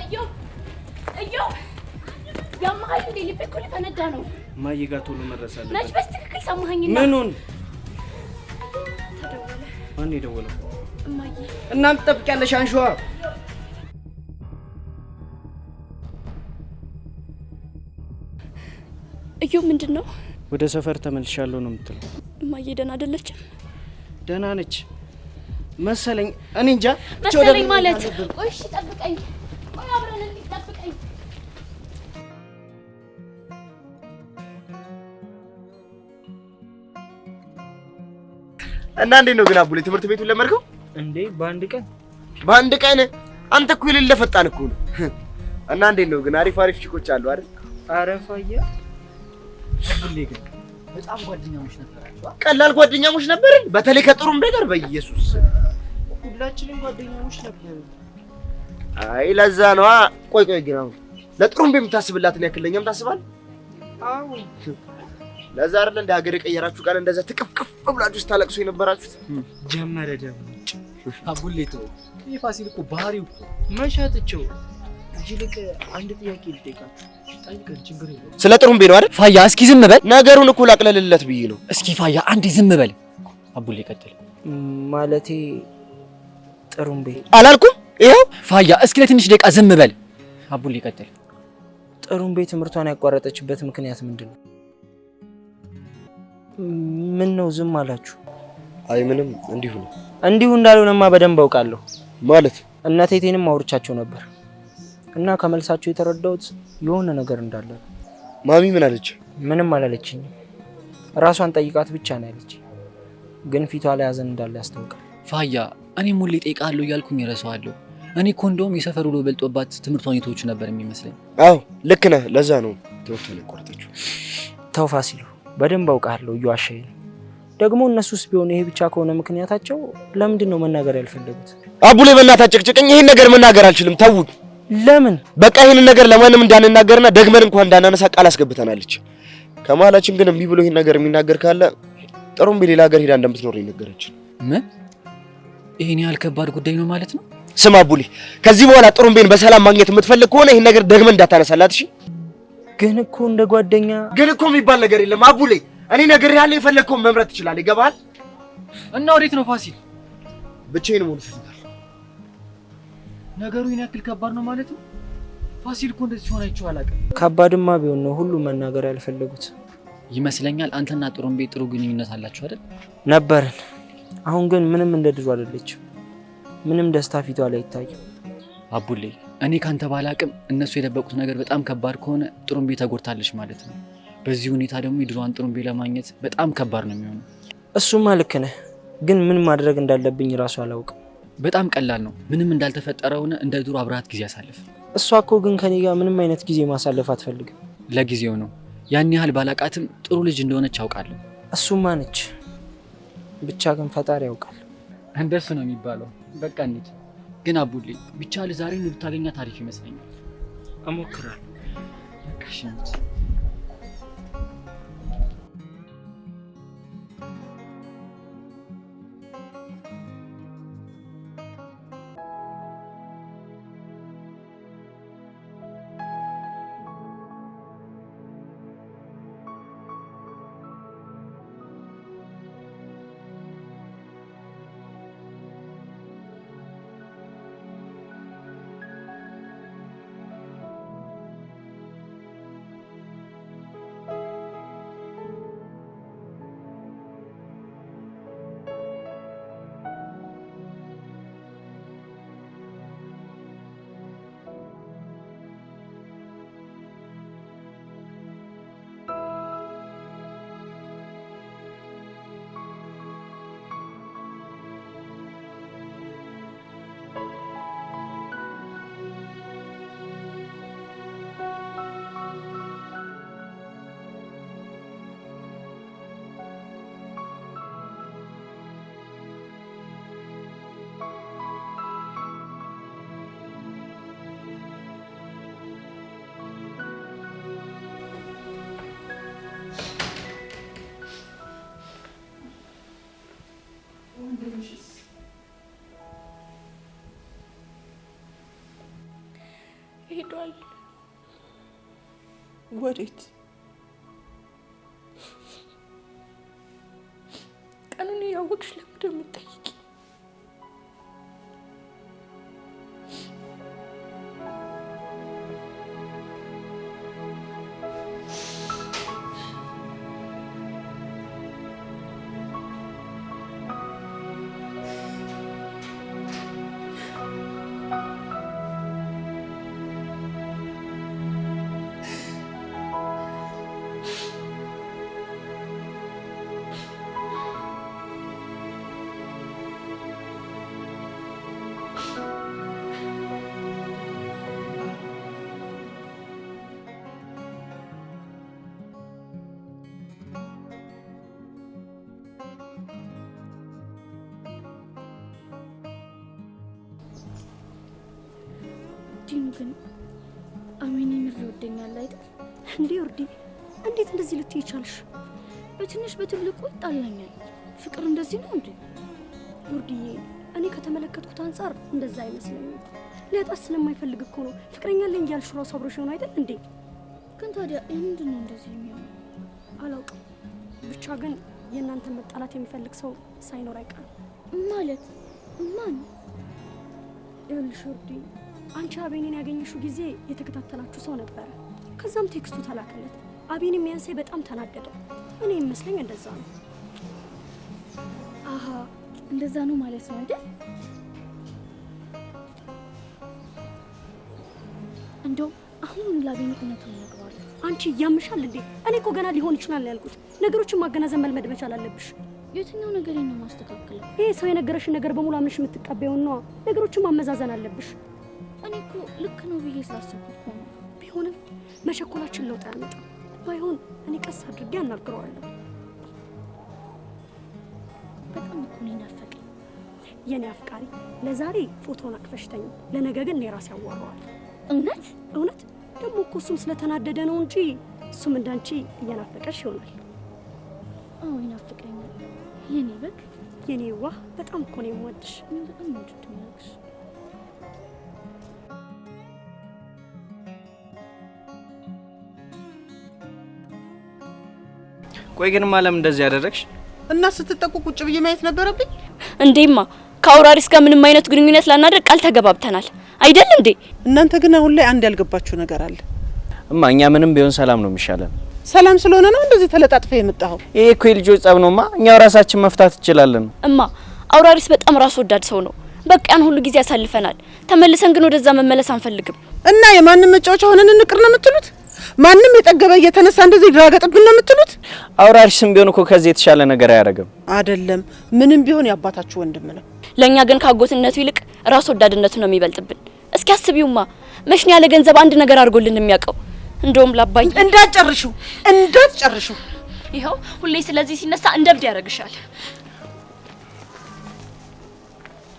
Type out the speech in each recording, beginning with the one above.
እዮብ እዮብ ያማሃል እንዴ? ልቤ እኮ ሊፈነዳ ነው። ማዬ ጋር ቶሎ መድረስ አለብን። ነች በስትክክል ሰማኸኝና? ምኑን? ተደወለ። ማን የደወለው? እማዬ። እናንተ ጠብቂያለሽ አንሺዋ። እዮብ ምንድን ነው? ወደ ሰፈር ተመልሻለሁ ነው የምትለው? እማዬ ደህና አይደለችም? ደህና ነች መሰለኝ። እኔ እንጃ መሰለኝ ማለት። ቆይ እሺ ጠብቀኝ። ቆይ አብረን እንጠብቀኝ። እና እንዴት ነው ግን አቡሌ ትምህርት ቤቱን ለመድከው እንዴ? በአንድ ቀን አንተ እኮ የሌለ ፈጣን እኮ ነው። እና እንዴት ነው ግን አሪፍ ቺኮች አሉ አይደል? አረፋያ አቡሌ ግን በጣም ጓደኛሞች ነበራችሁ? ቀላል ጓደኛሞች ነበርን። በተለይ ከጥሩም ነገር በኢየሱስ ሁላችንም ጓደኛሞች ነበርን። አይ ለዛ ነው። ቆይ ግን አሁን ለጥሩም የምታስብላትን ያክል ለኛም ታስባለህ? አዎ ለዛ አይደል እንደ ሀገር የቀየራችሁ ቃል እንደዛ ተከፍከፍ ብላችሁ ስታለቅሱ የነበራችሁት። ጀመረ ደግሞ አቡሌ ተው። ይሄ ፋሲል እኮ ባህሪው እኮ መሻጥቸው። ይልቅ አንድ ጥያቄ ልጠይቃችሁ። ጠይቀን ችግር የለውም። ስለ ጥሩምቤ ነው አይደል? ፋያ እስኪ ዝም በል። ነገሩን እኮ ላቅለልለት ብዬ ነው። እስኪ ፋያ አንዴ ዝም በል። አቡሌ ቀጥል። ማለቴ ጥሩምቤ አላልኩም? ይሄው ፋያ እስኪ ለትንሽ ደቂቃ ዝም በል። አቡሌ ቀጥል። ጥሩምቤ ትምህርቷን ያቋረጠችበት ምክንያት ምንድን ነው? ምን ነው ዝም አላችሁ? አይ ምንም እንዲሁ ነው። እንዲሁ እንዳልሆነማ በደንብ አውቃለሁ። ማለት እነ ቴቴንም አውርቻቸው ነበር እና ከመልሳቸው የተረዳሁት የሆነ ነገር እንዳለ። ማሚ ምን አለች? ምንም አላለችኝም። ራሷን ጠይቃት ብቻ ነው ያለች። ግን ፊቷ ላይ ሐዘን እንዳለ ያስታውቃል። ፋያ እኔም ሁሌ እጠይቃለሁ እያልኩኝ እረሳዋለሁ። እኔ እኮ እንደውም የሰፈር ውሎ በልጦባት ትምህርቷን የተወች ነበር የሚመስለኝ። አዎ ልክ ነህ። ለዛ ነው ትምህርቷን ያቋረጠችው። ተው ፋሲሉ፣ በደንብ አውቃለሁ እየዋሸኸኝ ነው። ደግሞ እነሱስ ቢሆን ይሄ ብቻ ከሆነ ምክንያታቸው ለምንድን ነው መናገር ያልፈለጉት? አቡሌ በእናትህ አጨቅጭቀኝ። ይሄን ነገር መናገር አልችልም። ተውት። ለምን? በቃ ይሄን ነገር ለማንም እንዳንናገርና ደግመን እንኳን እንዳናነሳ ቃል አስገብተናለች። ከመሀላችን ግን እምቢ ብሎ ይሄን ነገር የሚናገር ካለ ጥሩምቤ ሌላ ሀገር ሄዳ እንደምትኖር ይነገረችን። ምን? ይሄን ያህል ከባድ ጉዳይ ነው ማለት ነው? ስማ አቡሌ፣ ከዚህ በኋላ ጥሩምቤን በሰላም ማግኘት የምትፈልግ ከሆነ ይሄን ነገር ደግመን እንዳታነሳላት እሺ? ግን እኮ እንደ ጓደኛ ግን እኮ የሚባል ነገር የለም አቡሌ። እኔ ነግሬሃለሁ፣ የፈለግከውን መምረጥ ትችላለህ። ይገባሃል? እና ወዴት ነው ፋሲል? ብቻዬን መሆን እፈልጋለሁ። ነገሩ ይሄን ያክል ከባድ ነው ማለት ነው? ፋሲል እኮ እንደዚህ ሆነ አይቼው አላውቅም። ከባድማ ቢሆን ነው ሁሉ መናገር ያልፈለጉት ይመስለኛል። አንተና ጥሩምቤ ጥሩ ግንኙነት አላችሁ አይደል? ነበርን። አሁን ግን ምንም እንደ ድሮ አይደለችም። ምንም ደስታ ፊቷ ላይ አይታይም። አቡሌ እኔ ካንተ ባላቅም እነሱ የደበቁት ነገር በጣም ከባድ ከሆነ ጥሩምቤ ተጎድታለች ማለት ነው። በዚህ ሁኔታ ደግሞ የድሮዋን ጥሩምቤ ለማግኘት በጣም ከባድ ነው የሚሆነው። እሱማ ልክ ነህ፣ ግን ምን ማድረግ እንዳለብኝ ራሱ አላውቅም። በጣም ቀላል ነው። ምንም እንዳልተፈጠረ ሆነ እንደ ድሮ አብረሃት ጊዜ አሳልፍ። እሷ እኮ ግን ከኔ ጋር ምንም አይነት ጊዜ ማሳለፍ አትፈልግም። ለጊዜው ነው። ያን ያህል ባላቃትም ጥሩ ልጅ እንደሆነች አውቃለሁ። እሱማ ነች፣ ብቻ ግን ፈጣሪ ያውቃል። እንደሱ ነው የሚባለው። በቃ እንሂድ። ግን አቡሌ ብቻ ለዛሬ ልታገኛት ታሪፍ ይመስለኛል። እሞክራለሁ። በቃ እሺ። ወዴት? ቀኑን ያወቅሽ ለምንድን ነው የምትጠይቂ? ዲኑ ግን አሜን የምር ይወደኛል አይደል? እንዴ ወርዲ እንዴት እንደዚህ ልትይ ቻልሽ? በትንሽ በትልቁ ይጣላኛል። ፍቅር እንደዚህ ነው እንዴ? ወርዲዬ እኔ ከተመለከትኩት አንፃር እንደዛ አይመስለኝም። ሊያጣስ ስለማይፈልግ እኮ ነው ፍቅረኛ አለኝ እያልሽ ራሱ አብሮሽ ነው አይደል እንዴ? ግን ታዲያ ምንድን ነው እንደዚህ የሚሆነው? አላውቅም። ብቻ ግን የእናንተ መጣላት የሚፈልግ ሰው ሳይኖር አይቀርም። ማለት ማን? ይኸውልሽ ወርዲ አንቺ አቤኔን ያገኘሽው ጊዜ የተከታተላችሁ ሰው ነበረ። ከዛም ቴክስቱ ተላከለት። አቤኔ የሚያንሳይ በጣም ተናደደ። እኔ ይመስለኝ እንደዛ ነው። አሃ እንደዛ ነው ማለት ነው አይደል? እንደው አሁን ላቤኔ እውነቱን ነግረዋለሁ። አንቺ እያምሻል እንዴ? እኔ እኮ ገና ሊሆን ይችላል ያልኩት። ነገሮችን ማገናዘብ መልመድ መቻል አለብሽ። የትኛው ነገር ነው ማስተካከለው? ይሄ ሰው የነገረሽን ነገር በሙሉ አምነሽ የምትቀበይው ነው። ነገሮችን ማመዛዘን አለብሽ። እኔ እኮ ልክ ነው ብዬ ስላሰብኩ እኮ ነው። ቢሆንም መቸኮላችን ለውጥ አያመጣም። ባይሆን እኔ ቀስ አድርጌ አናግረዋለሁ። በጣም እኮ ነው ናፈቀኝ የኔ አፍቃሪ። ለዛሬ ፎቶውን አቅፈሽ ተኝ፣ ለነገ ግን እኔ ራሴ አዋራዋለሁ። እውነት እውነት። ደግሞ እኮ እሱም ስለተናደደ ነው እንጂ እሱም እንዳንቺ እየናፈቀሽ ይሆናል። አዎ ይናፍቀኛል የኔ በግ፣ የኔ ዋህ። በጣም እኮ ነው የምወድሽ። በጣም ነው የምወድሽ። ቆይ ግን ማለም እንደዚህ ያደረግሽ? እና ስትጠቁ ቁጭ ብዬ ማየት ነበረብኝ እንዴማ? ከአውራሪስ ጋር ምንም አይነት ግንኙነት ላናደርግ ቃል ተገባብተናል አይደል እንዴ? እናንተ ግን አሁን ላይ አንድ ያልገባችሁ ነገር አለ። እማ እኛ ምንም ቢሆን ሰላም ነው የሚሻለን። ሰላም ስለሆነ ነው እንደዚህ ተለጣጥፈ የመጣኸው? ይሄ እኮ የልጆች ጸብ ነውማ። እኛው ራሳችን መፍታት እንችላለን። እማ አውራሪስ በጣም ራስ ወዳድ ሰው ነው። በቃ ያን ሁሉ ጊዜ ያሳልፈናል። ተመልሰን ግን ወደዛ መመለስ አንፈልግም። እና የማንም መጫወቻ ሆነን እንቅር ነው የምትሉት? ማንም የጠገበ እየተነሳ እንደዚህ ድራገጥብን ነው የምትሉት? አውራሪስም ቢሆን እኮ ከዚህ የተሻለ ነገር አያደርግም። አይደለም ምንም ቢሆን ያባታችሁ ወንድም ነው። ለኛ ግን ካጎትነቱ ይልቅ ራስ ወዳድነቱ ነው የሚበልጥብን። እስኪ አስቢውማ መሽኛ ያለ ገንዘብ አንድ ነገር አድርጎልን የሚያውቀው። እንደውም ላባኝ እንዳትጨርሹ ይኸው ሁሌ ስለዚህ ሲነሳ እንደብድ ያደርግሻል።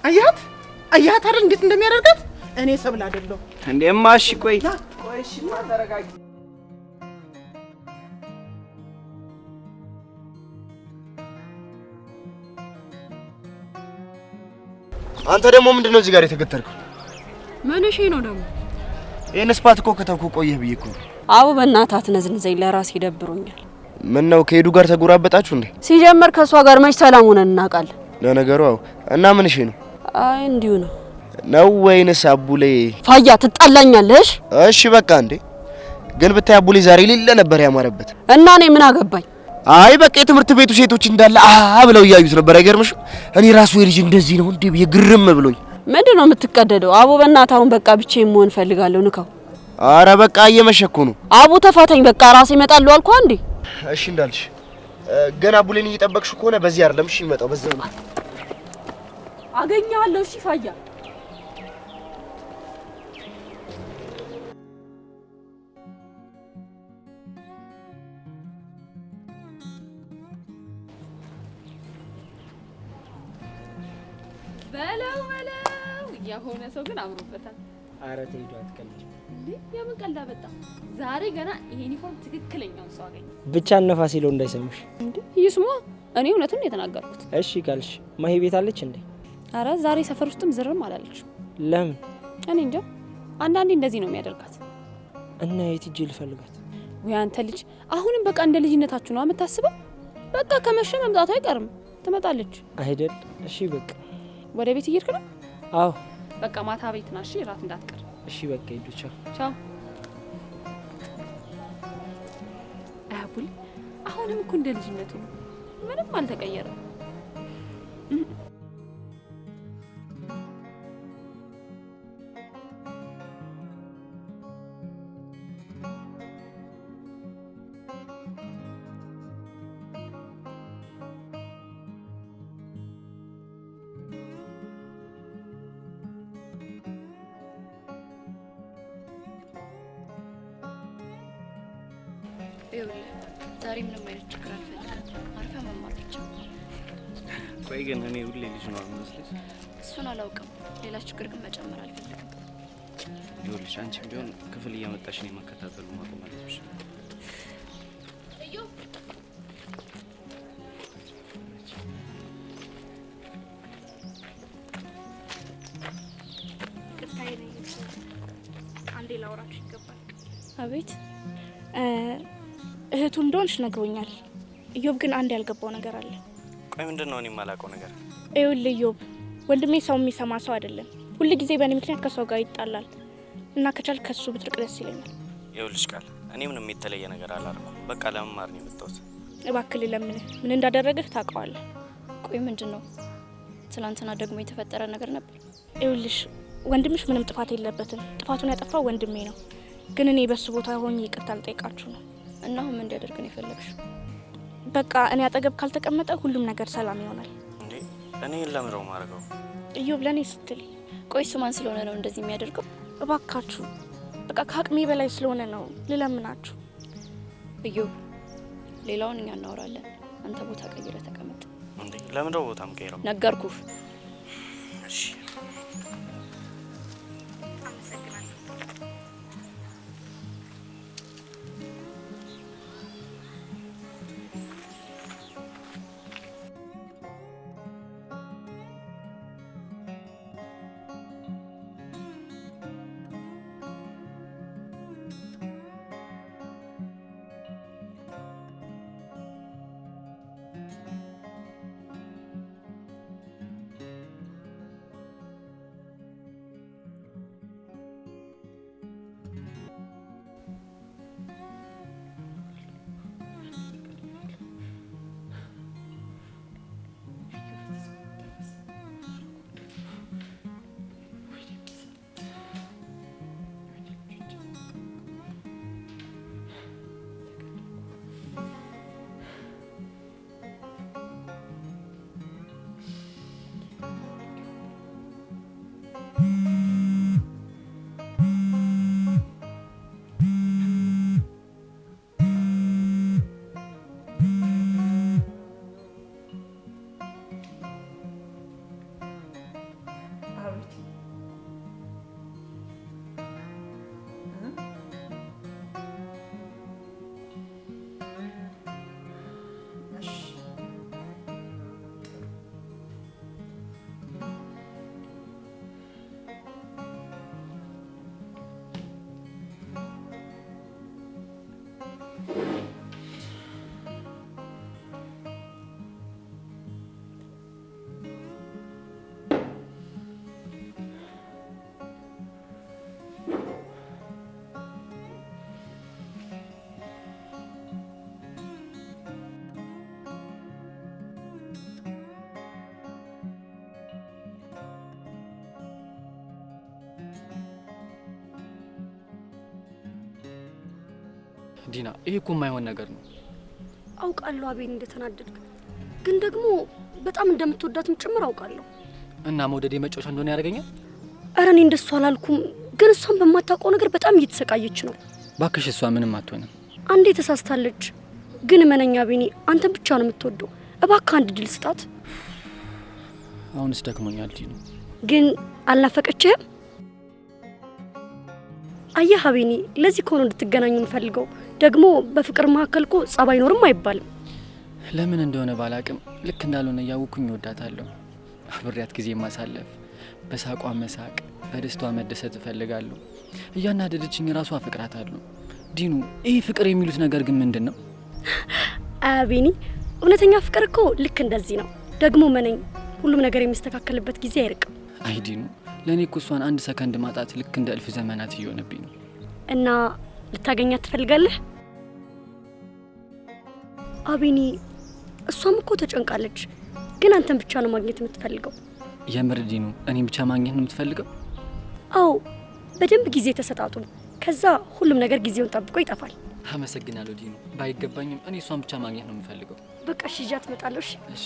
አያት አይደል እንዴት እንደሚያደርጋት? እኔ ሰብል አይደለም እንዴማ። እሺ ቆይ እሺማ ተረጋጊ። አንተ ደግሞ ምንድነው እዚህ ጋር የተገተርከው? ምን እሺ ነው ደግሞ? ይሄን ስፓት እኮ ከተውኩ ቆየህ ብዬ እኮ። አቡ በእናትህ አትነዝንዘኝ፣ ለራሴ ይደብሮኛል። ምን ነው ከሄዱ ጋር ተጎራበጣችሁ እንዴ? ሲጀመር ከሷ ጋር መች ሰላም ሆነን እናውቃለን? ለነገሩ አው እና ምን እሺ ነው? አይ እንዲሁ ነው ነው ወይንስ አቡሌ? ፋያ ትጣላኛለሽ? እሺ በቃ እንዴ ግን ብታይ አቡሌ ዛሬ ሌለ ነበር ያማረበት። እና እኔ ምን አገባኝ? አይ በቃ የትምህርት ቤቱ ሴቶች እንዳለ ብለው እያዩት ነበር። አይገርምሽም? እኔ ራሱ የልጅ እንደዚህ ነው እንዴ ብዬ ግርም ብሎኝ። ምንድነው የምትቀደደው? አቡ በእናትህ አሁን በቃ ብቻዬን መሆን ፈልጋለሁ። ንካው። አረ በቃ እየመሸኩ ነው። አቡ ተፋታኝ በቃ ራሴ እመጣለሁ አልኩህ አንዴ። እሺ እንዳልሽ ገና አቡሌን እየጠበቅሽ ከሆነ በዚህ አይደለም እሺ ይመጣው በዛው ነው። አገኛለሁ። እሺ ፋያ በለው የሆነ ሰው ግን አምሮበታል። አረ ተይዱ አትቀልጂ እንዴ! የምን ቀልድ አመጣ? ዛሬ ገና ይሄ ዩኒፎርም ትክክለኛውን ሰው አገኘ። ብቻ ነፋስ ይለው እንዳይሰሙሽ። እንዴ ይስሙ፣ እኔ እውነቱን ነው የተናገርኩት። እሺ ካልሽ ማሂ ቤት አለች እንዴ? አረ ዛሬ ሰፈር ውስጥም ዝርም አላለች። ለምን? እኔ እንጃ፣ አንዳንዴ እንደዚህ ነው የሚያደርጋት። እና የት ሂጅ ልፈልጋት? ወይ አንተ ልጅ አሁንም በቃ እንደ ልጅነታችሁ ነው የምታስበው? በቃ ከመሸ መምጣቱ አይቀርም ትመጣለች አይደል? እሺ በቃ ወደ ቤት እየሄድክ ነው? አዎ በቃ ማታ ቤት ና እሺ፣ እራት እንዳትቀር። እሺ በቃ ሂዱ። ቻው ቻው። አቡል አሁንም እኮ እንደ ልጅነቱ ነው፣ ምንም አልተቀየረም። ዛሬ ምንም አይነት ችግር አልፈልግም። አርፈህ መማር ብቻ። ቆይ ግን እኔ ሁሌ ልጅ ነው የምመስልሽ? እሱን አላውቅም። ሌላ ችግር ግን መጨመር አልፈልግም። ይኸውልሽ አንቺም ቢሆን ክፍል እየመጣሽ ነው መከታተሉ ማቆም አለብሽ። አንዴ ላውራችሁ ይገባል። አቤት። እህቱ እንደሆንሽ ነግሮኛል። ኢዮብ ግን አንድ ያልገባው ነገር አለ። ቆይ ምንድን ነው እኔ የማላውቀው ነገር? ይኸውልህ ኢዮብ፣ ወንድሜ ሰው የሚሰማ ሰው አይደለም። ሁል ጊዜ በእኔ ምክንያት ከሰው ጋር ይጣላል እና ከቻልክ ከሱ ብትርቅ ደስ ይለኛል። ይኸውልሽ ቃል፣ እኔ ምንም የተለየ ነገር አላደረኩም። በቃ ለመማር ነው የመጣሁት። እባክህ ለምንህ፣ ምን እንዳደረግህ ታውቀዋለህ። ቆይ ምንድን ነው? ትናንትና ደግሞ የተፈጠረ ነገር ነበር። ይኸውልሽ ወንድምሽ ምንም ጥፋት የለበትም። ጥፋቱን ያጠፋው ወንድሜ ነው። ግን እኔ በሱ ቦታ ሆኜ ይቅርታ ልጠይቃችሁ ነው። እና አሁን ምን እንዲያደርግ ነው የፈለግሽው? በቃ እኔ አጠገብ ካልተቀመጠ ሁሉም ነገር ሰላም ይሆናል። እንዴ እኔ ለምረው ማድረገው? ኢዮብ ለኔ ስትል። ቆይ እሱ ማን ስለሆነ ነው እንደዚህ የሚያደርገው? እባካችሁ በቃ ከአቅሜ በላይ ስለሆነ ነው ልለምናችሁ። ኢዮብ ሌላውን እኛ እናወራለን። አንተ ቦታ ቀይረ ተቀመጥ። እንዴ ለምንድነው ቦታ የምቀይረው? ነገርኩህ። እሺ ዲና ይሄ እኮ የማይሆን ነገር ነው። አውቃለሁ አቤል እንደተናደድክ፣ ግን ደግሞ በጣም እንደምትወዳትም ጭምር አውቃለሁ። እና መውደድ የመጫወቻ እንደሆነ ያደርገኛል? ኧረ እኔ እንደሱ አላልኩም፣ ግን እሷን በማታውቀው ነገር በጣም እየተሰቃየች ነው። ባክሽ እሷ ምንም አትሆንም። አንዴ ተሳስታለች፣ ግን መነኛ ቢኒ አንተን ብቻ ነው የምትወደው። እባክህ አንድ ድል ስጣት። አሁንስ ደክሞኛል ዲና። ግን አልናፈቀችህም? አየህ ቢኒ፣ ለዚህ ከሆነ እንድትገናኙ እንፈልገው። ደግሞ በፍቅር መካከል እኮ ጸብ አይኖርም አይባልም። ለምን እንደሆነ ባላቅም ልክ እንዳልሆነ እያወኩኝ እወዳታለሁ። አብሬያት ጊዜ ማሳለፍ፣ በሳቋ መሳቅ፣ በደስቷ መደሰት እፈልጋለሁ። እያናደደችኝ ራሱ አፈቅራታለሁ። ዲኑ ይህ ፍቅር የሚሉት ነገር ግን ምንድነው? አቤኒ እውነተኛ ፍቅር እኮ ልክ እንደዚህ ነው። ደግሞ መነኝ ሁሉም ነገር የሚስተካከልበት ጊዜ አይርቅም። አይ ዲኑ ለኔ እኮ እሷን አንድ ሰከንድ ማጣት ልክ እንደ እልፍ ዘመናት እየሆነብኝ ነው። እና ልታገኛት ትፈልጋለህ? አቤኒ እሷም እኮ ተጨንቃለች፣ ግን አንተን ብቻ ነው ማግኘት የምትፈልገው። የምር ዲኑ እኔን ብቻ ማግኘት ነው የምትፈልገው? አዎ በደንብ ጊዜ ተሰጣጡ። ከዛ ሁሉም ነገር ጊዜውን ጠብቆ ይጠፋል። አመሰግናለሁ ዲኑ። ባይገባኝም እኔ እሷን ብቻ ማግኘት ነው የምፈልገው። በቃ እሺ ይዣት እመጣለሁ። እሺ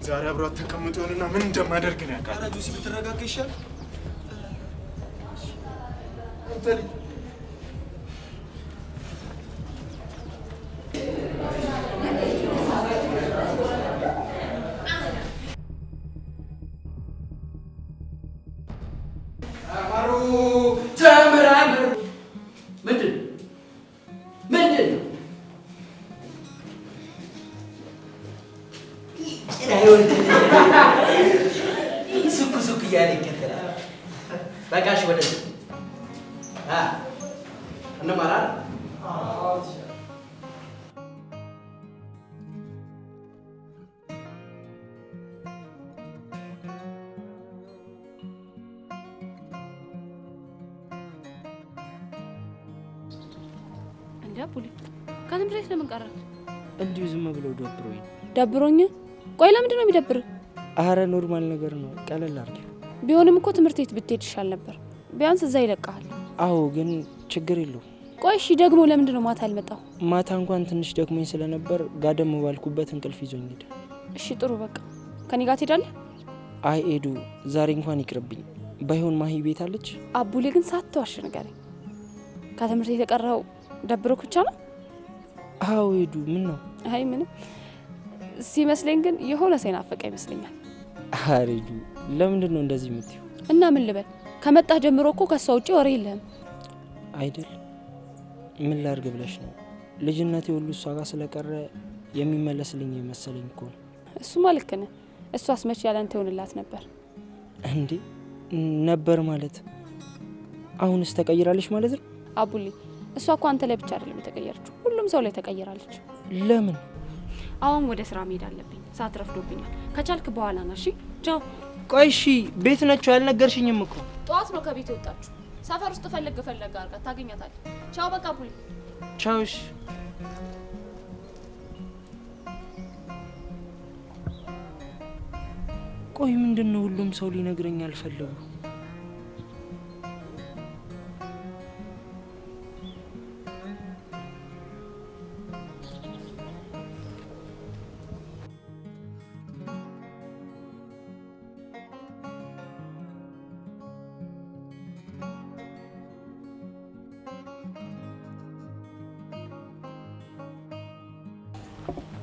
ዛሬ አብሯት ተቀምጦ ይሆንና ምን እንደማደርግ ነው ያውቃል። ኧረ ጆሲ ብትረጋጋ ይሻል። ሱክ እያለ ይከተላል። በቃ እሺ ወደዚህ እንማራለን። እንዴ አቡሊ ከትምህርት ቤት ለምን ቀረህ? እንዲሁ ዝም ብሎ ደብሮኝ። ቆይ ለምንድን ነው የሚደብር? አረ ኖርማል ነገር ነው፣ ቀለል አድርጊ። ቢሆንም እኮ ትምህርት ቤት ብትሄድ ይሻል ነበር። ቢያንስ እዛ ይለቃል። አዎ ግን ችግር የለው። ቆይ እሺ ደግሞ ለምንድን ነው ማታ ያልመጣው? ማታ እንኳን ትንሽ ደክሞኝ ስለነበር ጋደም ባልኩበት እንቅልፍ ይዞኝ ሄደ። እሺ ጥሩ በቃ ከኔ ጋር ትሄዳለህ? አይ ኤዱ ዛሬ እንኳን ይቅርብኝ። ባይሆን ማሂ ቤት አለች። አቡሌ ግን ሳትዋሽ ንገረኝ፣ ከትምህርት ቤት የቀረው ደብሮክ ብቻ ነው? አዎ ኤዱ ምን ነው? አይ ምንም ሲመስለኝ ግን የሆነ ሳይናፈቀ ይመስለኛል። አረ ኤዱ ለምንድን ነው እንደዚህ የምትይው? እና ምን ልበል ከመጣህ ጀምሮ እኮ ከሷ ውጪ ወሬ የለህም አይደል? ምን ላርግ ብለሽ ነው? ልጅነቴ ሁሉ እሷ ጋር ስለቀረ የሚመለስልኝ መሰለኝ እኮ ነው። እሱማ ልክ ነህ። እሷስ መቼ ያላንተ ይሆንላት ነበር እንዴ? ነበር ማለት አሁንስ ተቀይራለች ማለት ነው? አቡሊ እሷ እኮ አንተ ላይ ብቻ አይደለም የተቀየረችው፣ ሁሉም ሰው ላይ ተቀይራለች። ለምን? አሁን ወደ ስራ መሄድ አለብኝ፣ ሰዓት ረፍዶብኛል። ከቻልክ በኋላ ና። እሺ ቻው። ቆይ እሺ ቤት ነችው? ያልነገርሽኝም እኮ። ጠዋት ነው ከቤት የወጣችሁ። ሰፈር ውስጥ ፈለግ አድርጋ ታገኛታለህ። ቻው በቃ አቡሊ። ቻው። እሺ ቆይ ምንድነው ሁሉም ሰው ሊነግረኝ አልፈለጉ?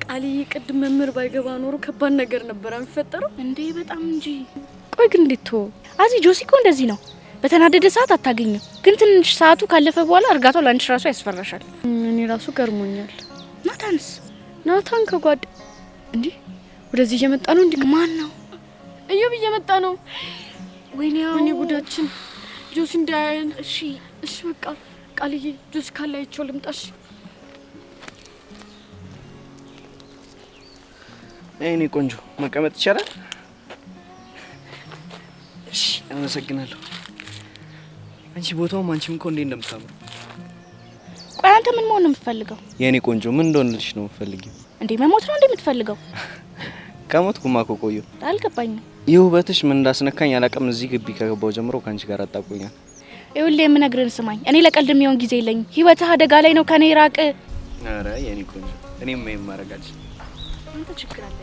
ቃልዬ ቅድም መምህር ባይገባ ኖሮ ከባድ ነገር ነበር የሚፈጠረው። እንዴ በጣም እንጂ። ቆይ ግን እንዴት ተወው? አዚ ጆሲ እኮ እንደዚህ ነው። በተናደደ ሰዓት አታገኝም፣ ግን ትንሽ ሰዓቱ ካለፈ በኋላ እርጋታው ላንቺ ራሱ ያስፈራሻል። እኔ ራሱ ገርሞኛል። ናታንስ? ናታን ከጓድ እንዴ ወደዚህ እየመጣ ነው። እንዴ ማን ነው? እዮብ እየመጣ ነው። ወይኔ ጉዳችን። ጆሲ እንዳያየን። እሺ እሺ በቃ ቃልዬ ጆሲ ካላየችው ልምጣሽ። እኔ ቆንጆ መቀመጥ ይቻላል? እሺ አመሰግናለሁ። አንቺ ቦታውም አንቺም እኮ እንዴት እንደምታምሩ። ቆይ አንተ ምን መሆን ነው የምትፈልገው? የኔ ቆንጆ ምን እንደሆነልሽ ነው የምትፈልጊው? እንዴ መሞት ነው እንዴ የምትፈልገው? ከሞትኩማ እኮ ቆየሁ። አልገባኝም። ይህ ውበትሽ ምን እንዳስነካኝ አላውቅም። እዚህ ግቢ ከገባው ጀምሮ ካንቺ ጋር አጣብቆኛል። ይኸውልህ የምነግርህን ስማኝ። እኔ ለቀልድ የሚሆን ጊዜ የለኝም። ህይወትህ አደጋ ላይ ነው። ከኔ ራቅ። ኧረ የኔ ቆንጆ እኔም ምን ማረጋልሽ? አንተ ችግር አለ።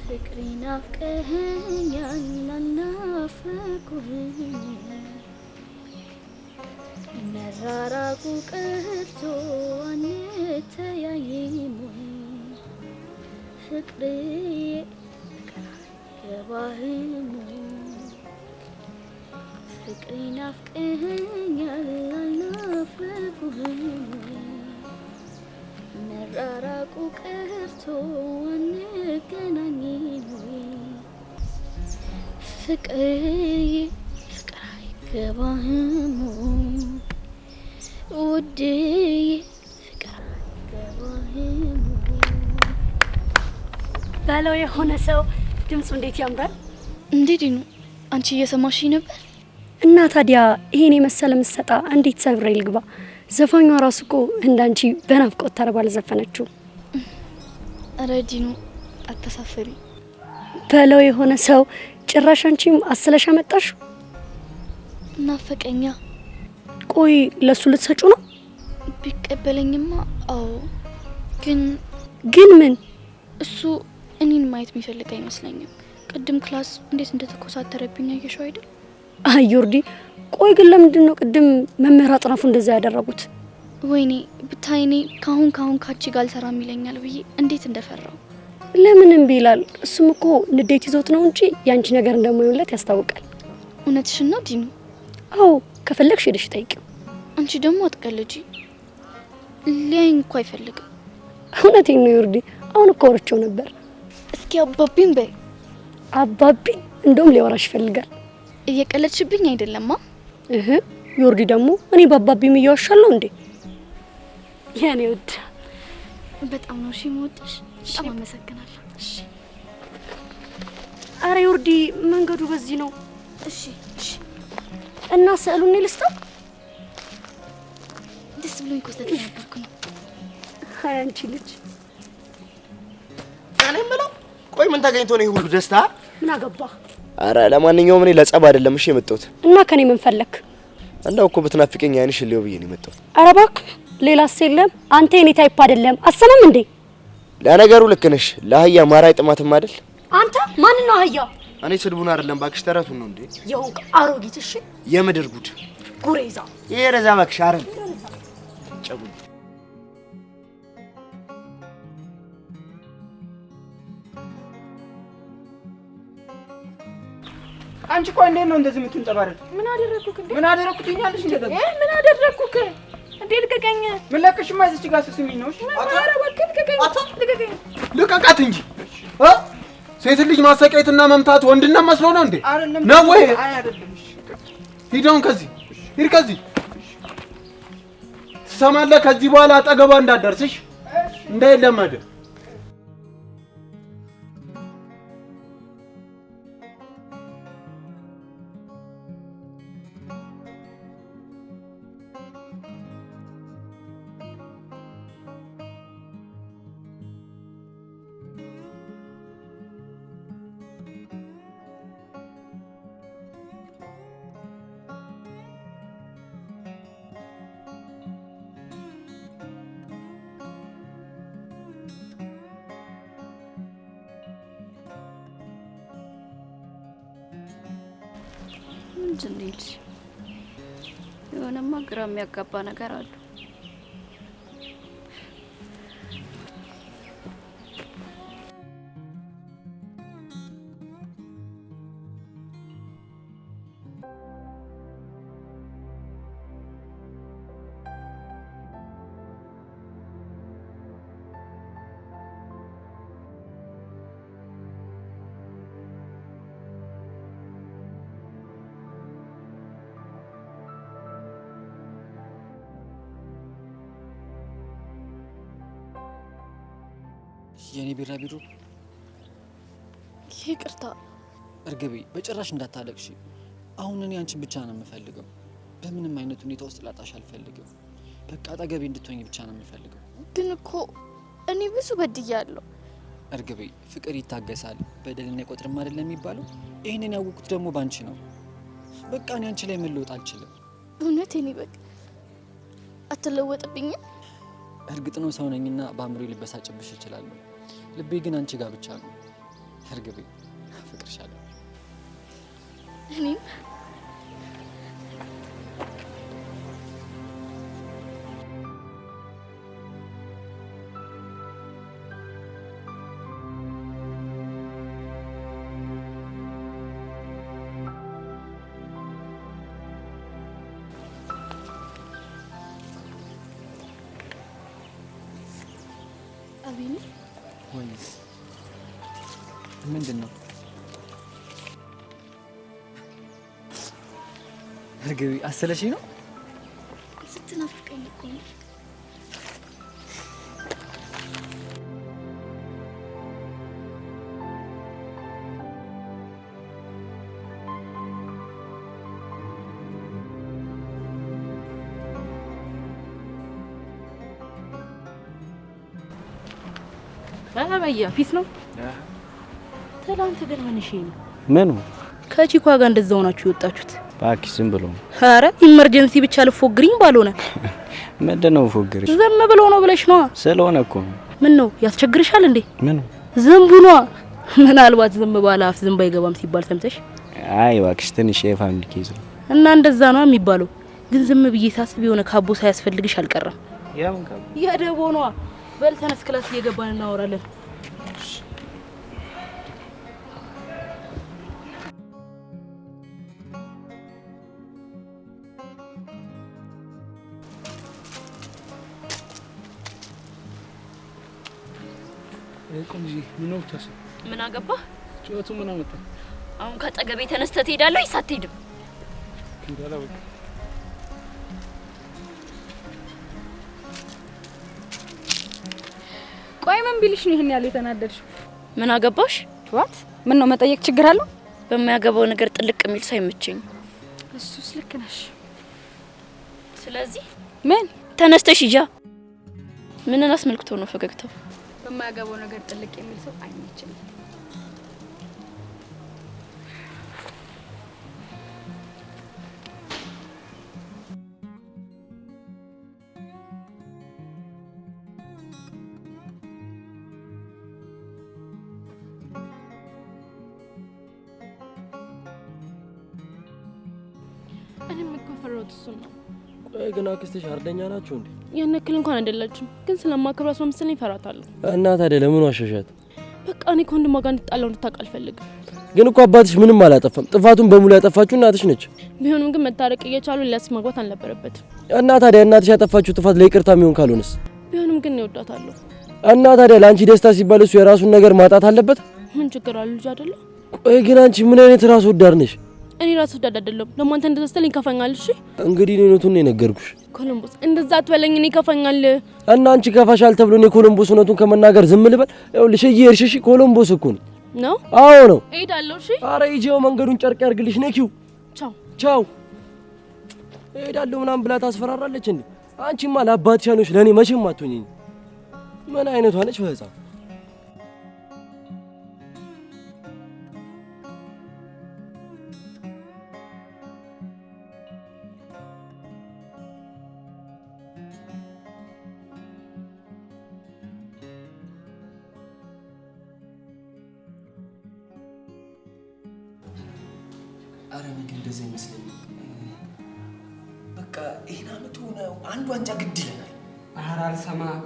ፍቅሬን አፍቀኸኛልና አልናፈቁህም መራራቁ ቀርቶ አንተያይም ፍቅርዬ ገባህም ፍቅሬ ናፍቀኸኛል አልናፈቁህም መራራቁ ቀርቶ አንገናኝም ፍቅርዬ ፍቅር አይገባህም ውድዬ ፍቅር አይገባህም በለው የሆነ ሰው ድምፁ እንዴት ያምራል! እንዴት ነው? አንቺ እየሰማሽኝ ነበር? እና ታዲያ ይሄን የመሰለ ምሰጣ እንዴት ሰብሬ ልግባ? ዘፋኟ ራሱ እኮ እንዳንቺ በናፍቆት ተርባ አልዘፈነችው። ረዲኑ አተሳፈሪ በለው የሆነ ሰው ጭራሽ አንቺም አስለሽ አመጣሽ። ናፈቀኛ። ቆይ ለሱ ልትሰጩ ነው? ቢቀበለኝማ አዎ። ግን ምን? እሱ እኔን ማየት የሚፈልግ አይመስለኝም። ቅድም ክላስ እንዴት እንደተኮሳተረብኝ አየሽው አይደል? አይ ዮርዲ፣ ቆይ ግን ለምንድን ነው ቅድም መምህር አጥናፉ እንደዛ ያደረጉት? ወይኔ ብታይኔ ካሁን ካቺ ጋር አልሰራም ይለኛል ብዬ እንዴት እንደፈራው። ለምን እምቢ ይላል? እሱም እኮ ንዴት ይዞት ነው እንጂ ያንቺ ነገር እንደማይሆንለት ያስታውቃል። እውነትሽን ነው ዲኑ? አዎ፣ ከፈለግሽ ሄደሽ ጠይቂው። አንቺ ደግሞ አትቀልጂ። ሊያይኝ እኮ አይፈልግም። እውነቴን ነው ዮርዲ፣ አሁን እኮ ወርቸው ነበር። እስኪ አባቢን በይ። አባቢ እንደውም ሊያወራሽ ይፈልጋል። እየቀለድሽብኝ አይደለማ? ዮርዲ ደግሞ እኔ በአባቢም እያወሻለሁ እንዴ? የኔ ውድ በጣም ነው የምወድሽ። በጣም አመሰግናለሁ። እሺ። አረ ዮርዲ መንገዱ በዚህ ነው። እሺ። እና ስዕሉን ልስጠው? ደስ ብሎኝ እኮ ስለተናገርኩ ነው። አይ አንቺ ልጅ እኔ የምለው ቆይ ምን ተገኝቶ ነው ይሄ ሁሉ ደስታ? ምን አገባ? አረ ለማንኛውም እኔ ለጸብ አይደለም እሺ የመጣሁት። እና ከኔ ምን ፈለክ? እንደው እኮ ብትናፍቀኝ አይንሽ ሊው ብዬ ነው የመጣሁት። ኧረ እባክህ ሌላስ የለም። አንተ የኔ ታይፕ አይደለም። አሰማም እንዴ? ለነገሩ ልክ ነሽ። ለአህያ ማራይ ጥማትም አይደል? አንተ ማን ነው አህያ? እኔ ስድቡን አይደለም ባክሽ ተረቱን ነው እንዴ? የሆንክ አሮጊት። እሺ የምድር ጉድ ጉሬዛ ይረዛ ባክሽ አረም ጨቡ አንቺ ቆይ እንዴት ነው እንደዚህ የምትንጠባረቅ? ምን አደረኩክ እንዴ? ምን አደረኩት ይኛልሽ እንዴ? ምን አደረኩክ እንዴ? ልቀቀኝ። ምን ለቅሽማ እዚህ ጋር ስስሚኝ ነው? እሺ ኧረ እባክህ ልቀቀኝ። ልቀቀኝ። ልቀቃት እንጂ ሴት ልጅ ማሰቃየትና መምታት ወንድና መስሎ ነው እንዴ? ነው ወይ? አይ አይደለም። እሺ ሂደውን ከዚህ ሂድ፣ ከዚህ ትሰማለህ? ከዚህ በኋላ አጠገቧ እንዳትደርስሽ እንዳይለመድ። እንዴት የሆነማ ግራ የሚያጋባ ነገር አለ። የኔ ቢራቢሮ ይቅርታ እርግቤ፣ በጭራሽ እንዳታለቅሺ። አሁን እኔ አንቺን ብቻ ነው የምፈልገው። በምንም አይነት ሁኔታ ውስጥ ላጣሽ አልፈልግም። በቃ አጠገቤ እንድትሆኝ ብቻ ነው የምፈልገው። ግን እኮ እኔ ብዙ በድያለሁ። እርግቤ፣ ፍቅር ይታገሳል፣ በደልን አይቆጥርም አይደል የሚባለው? ይሄንን ያወቅኩት ደግሞ ባንቺ ነው። በቃ እኔ አንቺ ላይ መለወጥ አልችልም። እውነት እኔ በቃ አትለወጥብኝም? እርግጥ ነው ሰው ነኝና በአእምሮ ሊበሳጭብሽ ይችላል። ልቤ ግን አንቺ ጋር ብቻ ነው። እርግቤ፣ አፈቅርሻለሁ። እኔም አቤኔ ወይስ ምንድን ነው? እርግቢ አሰለሽኝ ነው? ስትናፍቀኝ እኮ ነው። በያ ፊት ነው። ትላንት ግን ምን እሺ ነው? ምኑ ከቺኳ ጋር እንደዛ ሆናችሁ የወጣችሁት? እባክሽ ዝም ብሎ ነው። ኧረ ኢመርጀንሲ ብቻ ልፎግሪኝ ባልሆነ ምንድነው ፎግርሽ? ዝም ብሎ ነው ብለሽ ነው? ስለሆነ እኮ ነው። ምን ነው ያስቸግርሻል እንዴ? ምኑ ዝም ብሎ ምናልባት ዝም ባለ አፍ ዝም ባይገባም ሲባል ሰምተሽ? አይ እባክሽ ትንሽ የፋሚሊ ኬዝ ነው እና እንደዛ ነው የሚባለው። ግን ዝም ብዬ ሳስብ የሆነ ካቦ ሳያስፈልግሽ አልቀረም። ያው ካቦ ያደቦ ነው። በል ተነስ፣ ክላስ እየገባን እናወራለን። ምን አገባህ? ጨዋቱ ምን አመጣ? አሁን ከጠገቤ ተነስተህ ትሄዳለህ ወይስ አትሄድም? ሄዳለሁ። ቆይ ምን ቢልሽ ነው ይሄን ያለው የተናደድሽ? ምን አገባሽ? ዋት ምን ነው መጠየቅ ችግር አለው? በማያገባው ነገር ጥልቅ የሚል ሰው አይመቸኝም። እሱስ ልክ ነሽ። ስለዚህ ምን ተነስተሽ ሂጂ። ምንን አስመልክቶ ነው ፈገግታው? በማያገባው ነገር ጥልቅ የሚል ሰው አይመቸኝም። እኔም እኮ ፈራሁት እሱን ነው። ቆይ ግን አክስትሽ አርደኛ ናችሁ እንዴ? ያን ያክል እንኳን አይደላችሁም፣ ግን ስለማከብራት ነው መሰለኝ እፈራታለሁ። እና ታዲያ ለምን ዋሸሻት? በቃ እኔ ከወንድሟ ጋር እንድጣላው እንድታውቅ አልፈልግም። ግን እኮ አባትሽ ምንም አላጠፋም። ጥፋቱን በሙሉ ያጠፋችሁ እናትሽ ነች። ቢሆንም ግን መታረቅ እየቻሉ ሌላስ ማግባት አልነበረበትም። እና ታዲያ እናትሽ ያጠፋችሁ ጥፋት ለይቅርታ የሚሆን ካልሆነስ? ቢሆንም ግን እወዳታለሁ። እና ታዲያ ለአንቺ ደስታ ሲባል እሱ የራሱን ነገር ማጣት አለበት? ምን ችግር አለ? ልጅ አይደለ? ቆይ ግን አንቺ ምን አይነት ራስ ወዳድ ነሽ? እኔ ራስ ወዳድ አይደለም። ለማንተ እንደተስተልኝ ይከፋኛል። እሺ እንግዲህ እውነቱን ነው የነገርኩሽ። ኮሎምቦስ እንደዛ አትበለኝ፣ እኔ ይከፋኛል። እና አንቺ ከፋሻል ተብሎ እኔ ኮሎምቦስ እውነቱን ከመናገር ዝም ልበል? ይኸውልሽ እየሄድሽ እሺ፣ ኮሎምቦስ እኮ ነው ነው? አዎ ነው። እሄዳለሁ። እሺ ኧረ ሂጂው፣ መንገዱን ጨርቅ ያርግልሽ። ነኪው። ቻው ቻው። እሄዳለሁ ምናምን ብላ ታስፈራራለች እንዴ? አንቺማ ለአባትሽ ያልሆንሽ ለእኔ መቼም አትሆኚኝ። ምን አይነቷ ነች በህፃን? አረ ነገ እንደዛ ይመስለኛል። በቃ ይሄን አመቱ ነው አንድ ዋንጫ ግድ ይለናል። ኧረ አልሰማህም።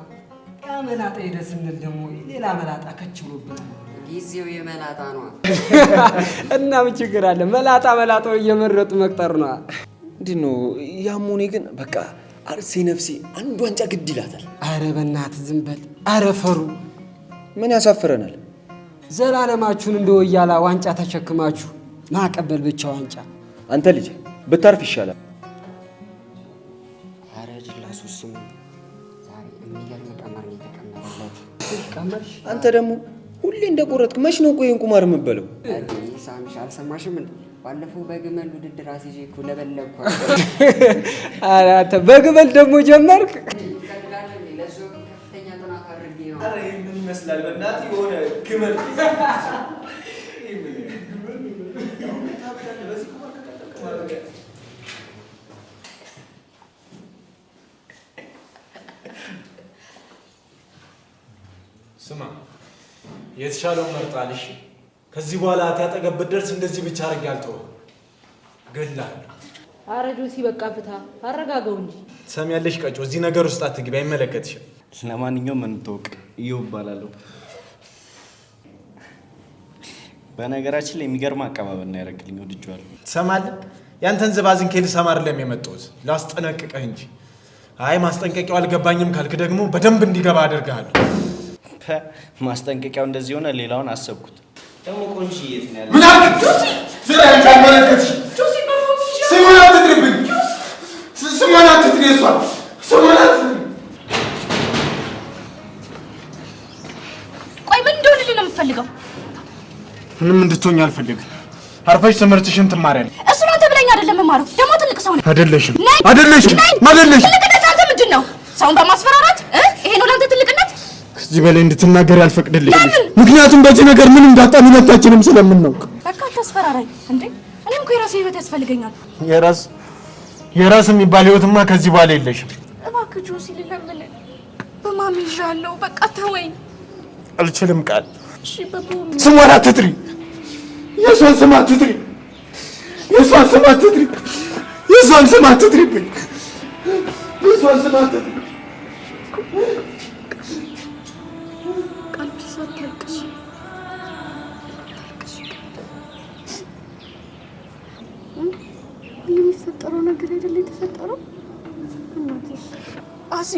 ያ መላጣ ሄደ ስንል ደግሞ ሌላ መላጣ ከች ብሎብናል። ጊዜው የመላጣ ነው እና ምን ችግር አለ? መላጣው እየመረጡ መቅጠር ነው። እንዴት ነው ያሞኔ? ግን በቃ አርሴ ነፍሴ አንድ ዋንጫ ግድ ይላታል። አረ በእናትህ ዝም በል። አረ ፈሩ። ምን ያሳፍረናል? ዘላለማችሁን እንደ ወያላ ዋንጫ ተሸክማችሁ ማቀበል ብቻ ዋንጫ። አንተ ልጅ ብታርፍ ይሻላል። አረ ጅላሱ ስሙ ዛሬ የሚገርም ቀመር ነው የተቀመረለት። ቀመርሽ? አንተ ደግሞ ሁሌ እንደቆረጥክ መች ነው ቆይ እንቁማር የምትበለው? ሳምሽ አልሰማሽም እንዴ? ባለፈው በግመል ውድድር አስይዤ እኮ ለበለኩ። አረ አንተ በግመል ደግሞ ጀመርክ? ከፍተኛ ጥናት አድርጌ ነው። አረ ምን ይመስላል? በእናትህ የሆነ ግመል ስማ፣ የተሻለው መርጣል። እሺ፣ ከዚህ በኋላ አትያጠገብ ብትደርስ እንደዚህ ብቻ አድርጌ አልተውም። ገላለሁ። ኧረ ጆሲ በቃ ፍታ፣ አረጋጋው እንጂ። ትሰሚያለሽ ቀጮ፣ እዚህ ነገር ውስጥ አትግቢ፣ አይመለከትሽም። ለማንኛውም እንተውቅ። እየው እባላለሁ። በነገራችን ላይ የሚገርም አቀባበል ነው ያደረግልኝ፣ ወድጄዋለሁ። ትሰማለህ? ያንተን ዝባዝንኬ ልሰማ አይደለም የመጣሁት፣ ላስጠነቅቅህ እንጂ። አይ ማስጠንቀቂያው አልገባኝም ካልክ ደግሞ በደንብ እንዲገባ አደርግሃለሁ። ማስጠንቀቂያው እንደዚህ ሆነ፣ ሌላውን አሰብኩት። ደግሞ ቆንጆ የት ነው ያለው? ምን አልክ? ስለዚህ ካልመለከትሽ ስሙን አትጥሪብኝ። ስሙን አትጥሪ፣ ስሙን አትጥሪ። ቆይ ምን እንደሆነልኝ ነው የምትፈልገው? ምንም እንድትሆኝ አልፈልግም። አርፈሽ ትምህርትሽን ትማሪያለሽ። እሱን አንተ ብለኝ አይደለም የማረው። ደግሞ ትልቅ ሰው ነህ። አይደለሽም፣ ነኝ። አይደለሽም፣ አይደለሽም። ትልቅነት አንተ ምንድን ነው? ሰውን በማስፈራራት ይሄ ነው ለአንተ ትልቅነት? ከዚህ በላይ እንድትናገር አልፈቅድልሽም። ምክንያቱም በዚህ ነገር ምን እንዳጣን ሁለታችንም ስለምናውቅ። በቃ አታስፈራራኝ እንዴ! እኔም እኮ የራሴ ህይወት ያስፈልገኛል። የራስ የሚባል ህይወትማ ከዚህ በኋላ የለሽም። እባክህ ጆሲ ልለምን፣ በማሚ ይዣለሁ። በቃ ተወኝ። አልችልም ቃል። እሺ በቦሚ ስሟን አትጥሪ፣ የሷን ስም አትጥሪ፣ የሷን ስም አትጥሪ፣ የሷን ስም አትጥሪብኝ፣ የሷን ስም አትጥሪ። ቃልሽ ሳታልቅሽ የሚፈጠረው ነገር አይደለ የተፈጠረው። እናትሽ አሲ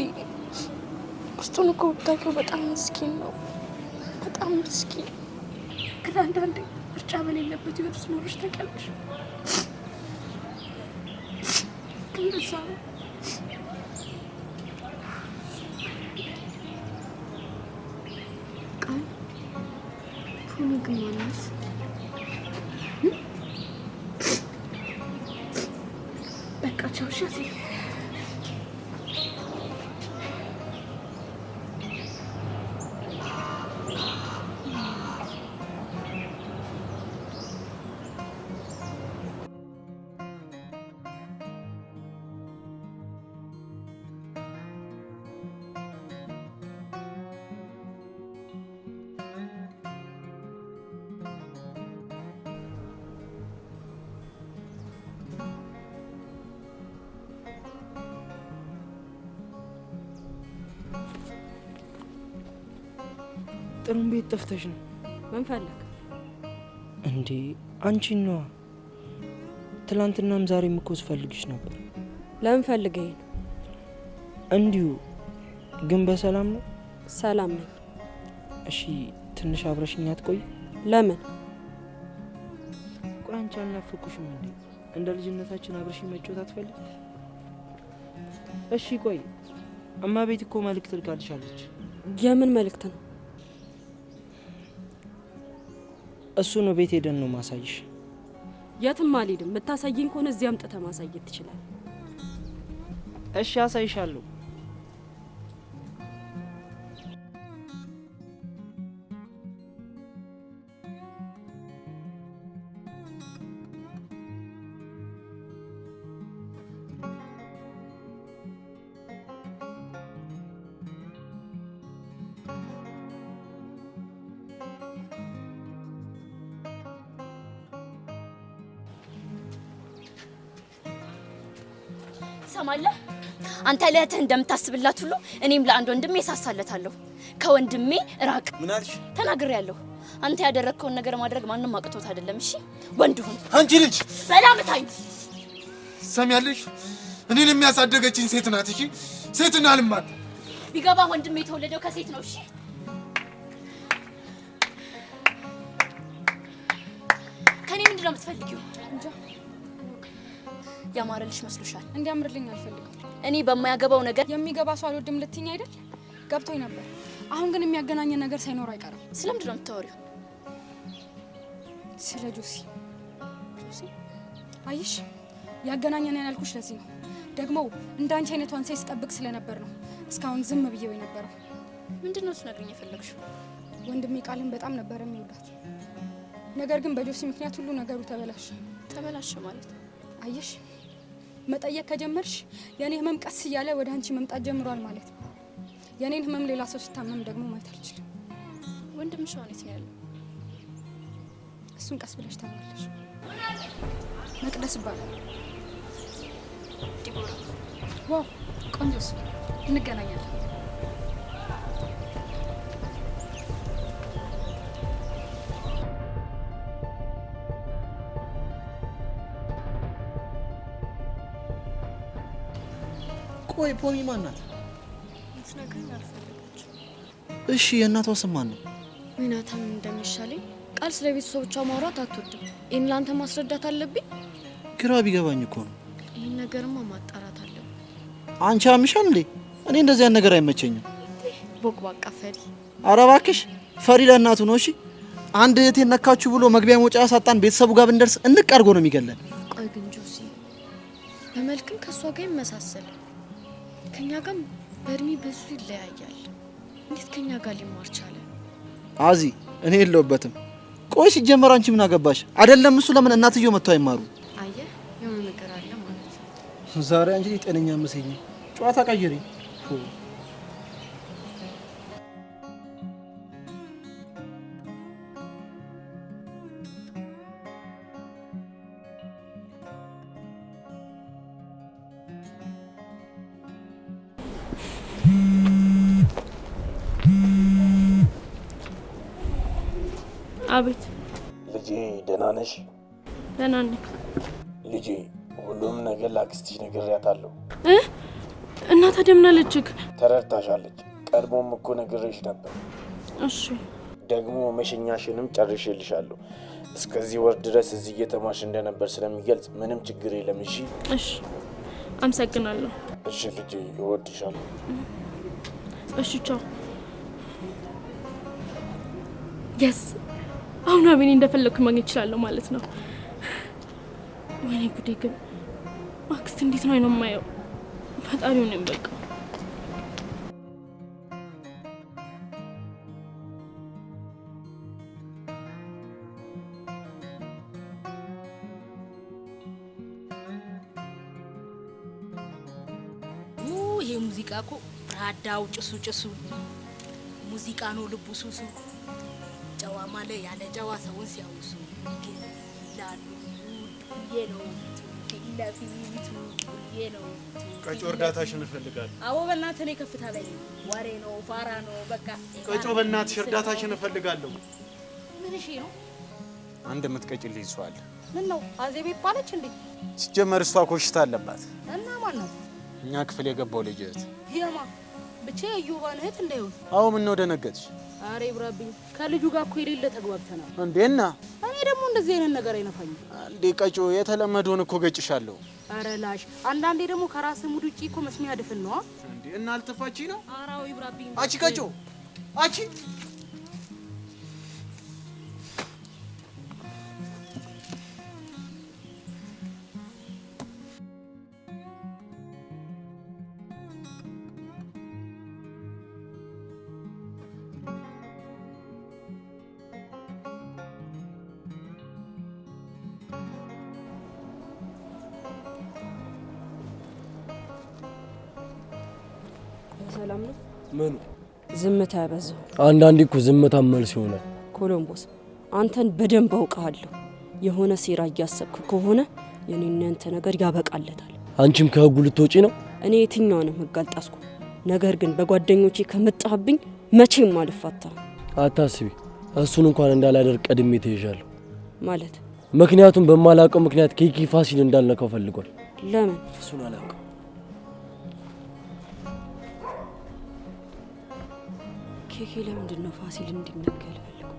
ውስጡን እኮ ብታውቂው በጣም ምስኪን ነው፣ በጣም ምስኪን። ግን አንዳንዴ ምርጫ በሌለበት ህይወት ውስጥ ኖረሽ ታውቂያለሽ። ግን በዛ ነው ቃል ፑኒ ግን ማለት በቃ ቻው። እሺ አሲ ጥሩም ቤት ጠፍተሽ ነው? ምን ፈለግ እንዴ? አንቺን ነዋ። ትላንትናም ዛሬም እኮ ስፈልግሽ ነበር። ለምን ፈልገኝ? እንዲሁ። ግን በሰላም ነው? ሰላም ነኝ። እሺ ትንሽ አብረሽኝ አትቆይ? ለምን? ቆይ አንቺ አልናፈኩሽም እንዴ? እንደ ልጅነታችን አብረሽኝ መጫወት አትፈልግ? እሺ ቆይ እማ ቤት እኮ መልእክት ልካልሻለች። የምን መልእክት ነው? እሱ ነው ቤት ሄደን ነው ማሳይሽ። የትም አልሄድም። የምታሳየኝ ከሆነ እዚህ አምጥተህ ማሳየት ትችላለህ። እሺ አሳይሻለሁ። ሰማለህ? አንተ ለእህትህ እንደምታስብላት ሁሉ እኔም ለአንድ ወንድሜ እሳሳለታለሁ። ከወንድሜ ራቅ። ምን አልሽ? ተናግሬያለሁ። አንተ ያደረግከውን ነገር ማድረግ ማንም አቅቶት አይደለም። እሺ ወንድ ሁን። አንቺ ልጅ በጣም ታይ ሰሚያለሽ? እኔን የሚያሳደገችኝ ሴት ናት። እሺ ሴትና ልማት ቢገባ ወንድሜ የተወለደው ከሴት ነው። እሺ ከኔ ምንድን ነው የምትፈልጊው? እንጃ ያማረልሽ መስሎሻል? እንዲያምርልኝ አልፈልግም። እኔ በማያገባው ነገር የሚገባ ሰው አልወድም ልትይኝ አይደል? ገብቶኝ ነበር። አሁን ግን የሚያገናኘን ነገር ሳይኖር አይቀርም። ስለምንድን ነው የምታወሪው? ስለ ጆሲ። አይሽ ያገናኘን ያልኩሽ ለዚህ ነው። ደግሞ እንዳንቺ አይነቷን ሴት ስጠብቅ ስለነበር ነው እስካሁን ዝም ብዬው የነበረው። ምንድን ነው ትነግሪኝ የፈለግሽው? ወንድሜ ቃልን በጣም ነበር የሚወዳት። ነገር ግን በጆሲ ምክንያት ሁሉ ነገሩ ተበላሸ። ተበላሸ ማለት አይሽ መጠየቅ ከጀመርሽ የኔ ህመም ቀስ እያለ ወደ አንቺ መምጣት ጀምሯል ማለት ነው። የኔን ህመም ሌላ ሰው ሲታመም ደግሞ ማየት አልችልም። ወንድምሽ አሁን የት ነው ያለው? እሱን ቀስ ብለሽ ተባለሽ። መቅደስ ይባላል። ዲቦራ። ዋው ቆንጆስ፣ እንገናኛለን። ቆይ ፖሚ ማን ናት? ልትነግረኝ አልፈለገችም። እሺ የእናቷ ስም ማን ነው? ዊናታም እንደሚሻለኝ ቃል ስለ ቤተሰቦቿ ማውራት አትወድም። ይህን ለአንተ ማስረዳት አለብኝ? ግራ ቢገባኝ እኮ ነው። ይህን ነገርማ ማጣራት አለብኝ። አንቺ አምሻል እንዴ? እኔ እንደዚህ አይነት ነገር አይመቸኝም። ቦቅባቃ ፈሪ። ኧረ እባክሽ ፈሪ ለእናቱ ነው። እሺ አንድ እህቴን ነካችሁ ብሎ መግቢያ መውጫ ያሳጣን ቤተሰቡ ጋር ብንደርስ እንቅ አድርጎ ነው የሚገለን። ቆይ ግን ጆሲ በመልክም ከእሷ ጋር ይመሳሰላል። ከኛ ጋር በእድሜ ብዙ ይለያያል። እንዴት ከኛ ጋር ሊማር ቻለ? አዚ እኔ የለሁበትም። ቆይ ሲጀመር አንቺ ምን አገባሽ? አይደለም እሱ ለምን እናትየው መጥተው አይማሩ? አየህ የሆነ ነገር አለ ማለት ነው። ዛሬ አንቺ ጤነኛ መስኝ ጨዋታ ቀይሪ። አቤት ልጄ፣ ደህና ነሽ? ደህና ነኝ ልጄ። ሁሉም ነገር ላክስትሽ ነግሬያታለሁ። እና ታዲያ ምን አለችህ? ተረድታሻለች። ቀድሞም እኮ ነግሬሽ ነበር። እሺ ደግሞ መሸኛሽንም ጨርሼልሻለሁ። እስከዚህ ወር ድረስ እዚህ እየተማርሽ እንደነበር ስለሚገልጽ ምንም ችግር የለም። እሺ እሺ፣ አመሰግናለሁ። እሺ ልጄ፣ እወድሻለሁ። እሺ ቻው። የስ አሁን አቤኔ እንደፈለግኩ ማግኘት እችላለሁ ማለት ነው። ወይኔ ጉዴ! ግን ማክስት እንዴት ነው የማየው? ፈጣሪው ነው በቃ። ይሄ ሙዚቃ እኮ ራዳው ጭሱ ሙዚቃ ነው ልቡ ሱሱ ጨዋ ማለ ያለ ጨዋ ሰውን ሲያውሱ ይላሉ የለው ለፊቱ የለው። ቀጮ እርዳታሽን እፈልጋለሁ። አዎ በእናትህ እኔ ከፍታ ላይ ወሬ ነው ፋራ ነው በቃ። ቀጮ በእናትሽ እርዳታሽን እፈልጋለሁ። ምን እሺ ነው? አንድ የምትቀጭልኝ ሰው አለ። ምን ነው አዜብ ይባለች እንዴ? ሲጀመር እሷ ኮሽታ አለባት። እና ማን ነው? እኛ ክፍል የገባው ልጅ እህት። የማ ብቻ የዩባን እህት እንዳይሆን። አዎ ምን ነው ደነገጥሽ? አሬ ብራብኝ ከልጁ ጋር እኮ የሌለ ተግባብተናል። እንዴና? እኔ ደግሞ እንደዚህ አይነት ነገር አይነፋኝም። እንዴ ቀጮ የተለመደውን እኮ ገጭሻለሁ። አረ ላሽ አንዳንዴ ደግሞ ከራስ ሙድ ውጪ እኮ መስሚያ ድፍን ነው። እንዴ እና አልተፋቺ ነው? አራው ይብራብኝ። አቺ ቀጮ አቺ ሰላም ነው? ምኑ ዝምታ ያበዛው? አንዳንዴ እኮ ዝምታ መልስ ይሆናል። ኮሎምቦስ አንተን በደንብ አውቃለሁ። የሆነ ሴራ እያሰብክ ከሆነ የኔና ያንተ ነገር ያበቃለታል። አንቺም ከህጉ ልትወጪ ነው? እኔ የትኛውንም ህግ አልጣስኩም። ነገር ግን በጓደኞቼ ከመጣህብኝ መቼም አልፋታም። አታስቢ፣ እሱን እንኳን እንዳላደርግ ቀድሜ ተይዣለሁ። ማለት? ምክንያቱም በማላውቀው ምክንያት ኬኪ ፋሲል እንዳልነካው ፈልጓል። ለምን? እሱን አላውቅም። ኬኬ ለምንድን ነው ፋሲል እንዲነካ ያልፈልገው?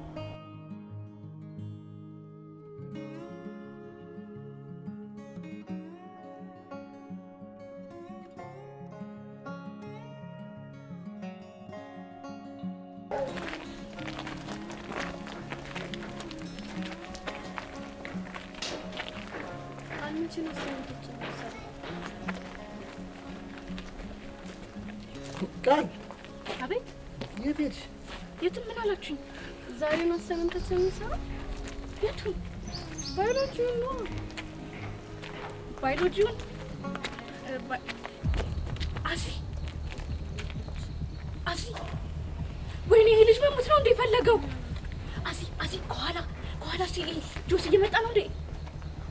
ቃል አቤት። የት ሄድሽ? የቱን ምን አላችሁኝ? ዛሬ ነው አሰምንተን የሚሰራው። የቱን? ባዮሎጂውን ነው። ባዮሎጂውን አሲ ወይኔ ይሄ ልጅ መሞት ነው እንደ ፈለገው። አሲ ከኋላ ሲል ጆስ እየመጣ ነው እንዴ?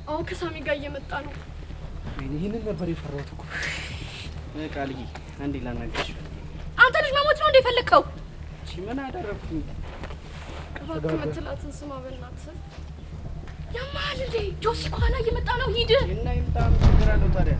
አዎ ከሳሚ ጋር እየመጣ ነው። ይሄንን ነበር የፈራሁት እኮ። ቃልዬ አንዴ ላናግርሽ። አንተ ልጅ መሞት ነው እንደ ፈለከው? ምን አደረኩኝ? እባክህ የምትላትን ስማ በእናትህ። ያማል እንዴ? ጆሲ ከኋላ እየመጣ ነው። ሂድ እና ይምጣ። ምን ችግር አለው ታዲያ?